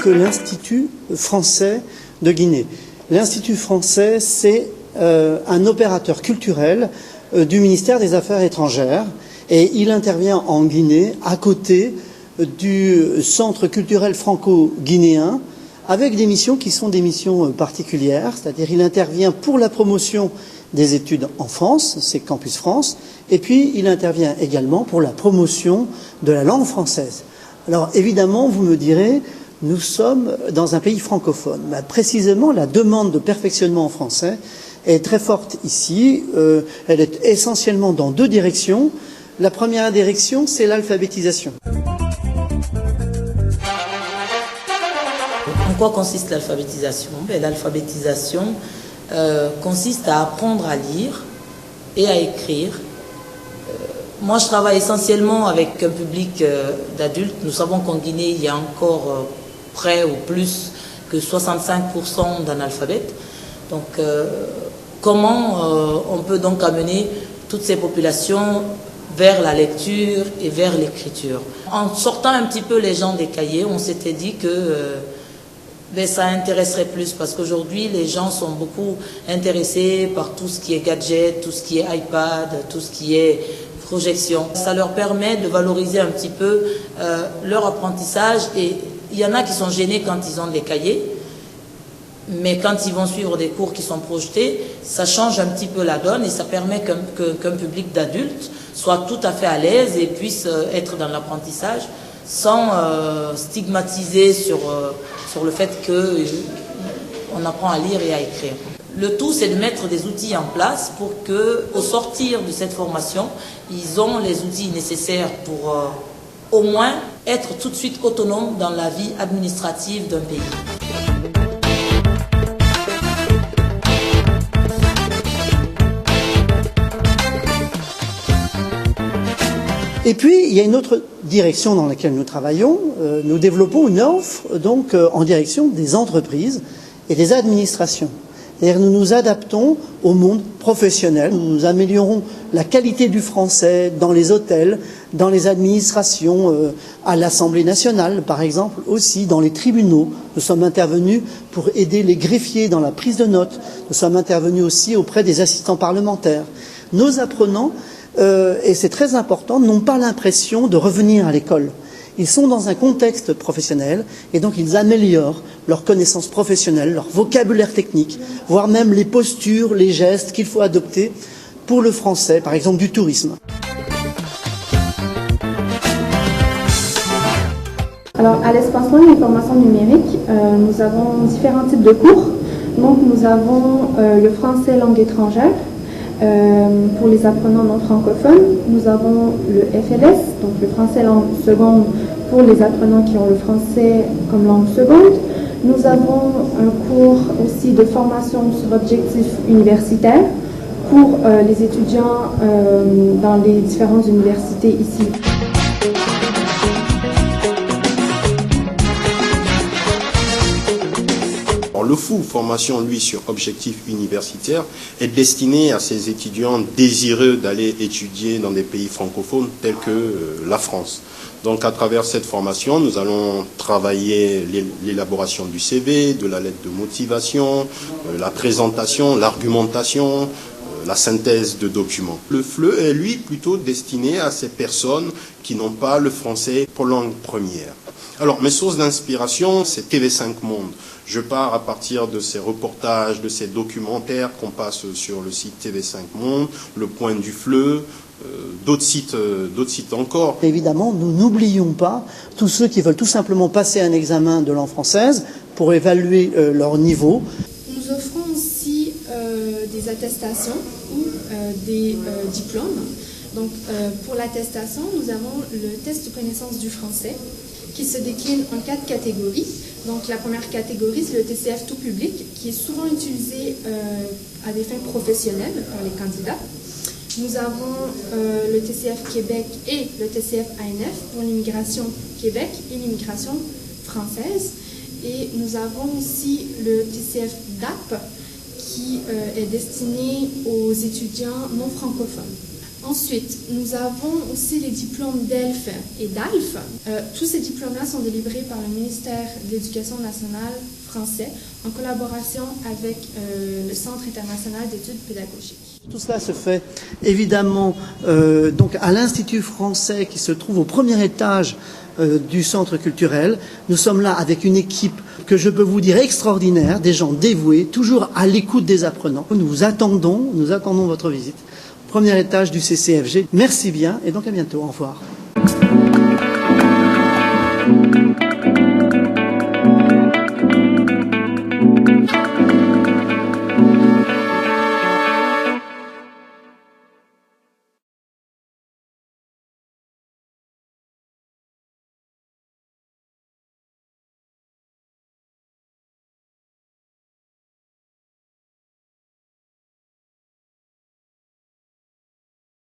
que l'Institut français de Guinée. L'Institut français, c'est un opérateur culturel du ministère des Affaires étrangères et il intervient en Guinée à côté du centre culturel franco-guinéen avec des missions qui sont des missions particulières, c'est-à-dire il intervient pour la promotion des études en France, c'est Campus France, et puis il intervient également pour la promotion de la langue française. Alors évidemment, vous me direz, nous sommes dans un pays francophone. Mais précisément, la demande de perfectionnement en français est très forte ici. Elle est essentiellement dans deux directions. La première direction, c'est l'alphabétisation. En quoi consiste l'alphabétisation? L'alphabétisation consiste à apprendre à lire et à écrire. Moi, je travaille essentiellement avec un public d'adultes. Nous savons qu'en Guinée, il y a encore près ou plus que 65% d'analphabètes. Donc, comment on peut donc amener toutes ces populations vers la lecture et vers l'écriture? En sortant un petit peu les gens des cahiers, on s'était dit que ça intéresserait plus parce qu'aujourd'hui, les gens sont beaucoup intéressés par tout ce qui est gadget, tout ce qui est iPad, tout ce qui est projection. Ça leur permet de valoriser un petit peu leur apprentissage et il y en a qui sont gênés quand ils ont des cahiers, mais quand ils vont suivre des cours qui sont projetés, ça change un petit peu la donne et ça permet qu'un public d'adultes soit tout à fait à l'aise et puisse être dans l'apprentissage sans stigmatiser sur le fait qu'on apprend à lire et à écrire. Le tout, c'est de mettre des outils en place pour qu'au sortir de cette formation, ils ont les outils nécessaires pour au moins être tout de suite autonomes dans la vie administrative d'un pays. Et puis, il y a une autre direction dans laquelle nous travaillons. Nous développons une offre donc en direction des entreprises et des administrations. C'est-à-dire nous nous adaptons au monde professionnel. Nous améliorons la qualité du français dans les hôtels, dans les administrations, à l'Assemblée nationale, par exemple, aussi dans les tribunaux. Nous sommes intervenus pour aider les greffiers dans la prise de notes. Nous sommes intervenus aussi auprès des assistants parlementaires. Nos apprenants, et c'est très important, n'ont pas l'impression de revenir à l'école. Ils sont dans un contexte professionnel et donc ils améliorent leurs connaissances professionnelles, leur vocabulaire technique, voire même les postures, les gestes qu'il faut adopter pour le français, par exemple du tourisme. Alors, à l'Espace Langue et Formation numérique, nous avons différents types de cours. Donc, nous avons le français langue étrangère pour les apprenants non francophones. Nous avons le FLS, donc le français langue seconde pour les apprenants qui ont le français comme langue seconde. Nous avons un cours aussi de formation sur objectifs universitaires pour les étudiants dans les différentes universités ici. Le FOU, formation lui sur objectifs universitaires, est destiné à ces étudiants désireux d'aller étudier dans des pays francophones tels que la France. Donc à travers cette formation, nous allons travailler l'élaboration du CV, de la lettre de motivation, la présentation, l'argumentation, la synthèse de documents. Le FLE est lui plutôt destiné à ces personnes qui n'ont pas le français pour langue première. Alors mes sources d'inspiration, c'est TV5 Monde. Je pars à partir de ces reportages, de ces documentaires qu'on passe sur le site TV5 Monde, Le Point du FLE, d'autres sites encore. Évidemment, nous n'oublions pas tous ceux qui veulent tout simplement passer un examen de langue française pour évaluer leur niveau. Nous offrons aussi des attestations ou des diplômes. Donc, pour l'attestation, nous avons le test de connaissance du français qui se décline en 4 catégories. Donc, la première catégorie, c'est le TCF tout public, qui est souvent utilisé à des fins professionnelles par les candidats. Nous avons le TCF Québec et le TCF ANF pour l'immigration Québec et l'immigration française. Et nous avons aussi le TCF DAP qui est destiné aux étudiants non francophones. Ensuite, nous avons aussi les diplômes d'ELF et d'ALF. Tous ces diplômes-là sont délivrés par le ministère de l'Éducation nationale français en collaboration avec le Centre international d'études pédagogiques. Tout cela se fait évidemment donc à l'Institut français qui se trouve au premier étage du centre culturel. Nous sommes là avec une équipe que je peux vous dire extraordinaire, des gens dévoués, toujours à l'écoute des apprenants. Nous attendons votre visite. Premier étage du CCFG. Merci bien et donc à bientôt. Au revoir.